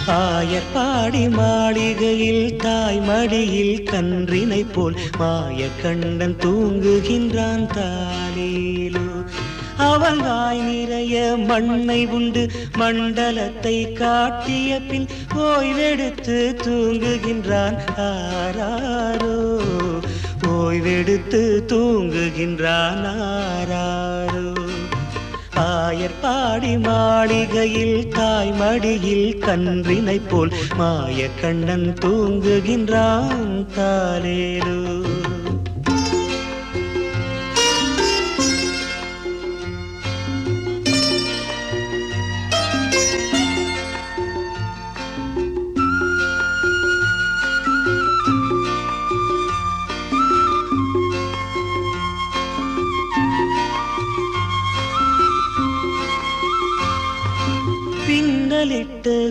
ஆயர்பாடி மாளிகையில் தாய் மடியில் கன்றினை போல் மாயக்கண்ணன் தூங்குகின்றான் தாலேலோ. அவன் வாய் நிறைய மண்ணை உண்டு மண்டலத்தை காட்டிய பின் ஓய்வெடுத்து தூங்குகின்றான் ஆராரோ. ஓய்வெடுத்து தூங்குகின்றான் ஆராரோ. ஆயர்பாடி மாளிகையில் தாய் மடியில் கன்றினை போல் மாயக்கண்ணன் தூங்குகின்றான் தாலேலோ.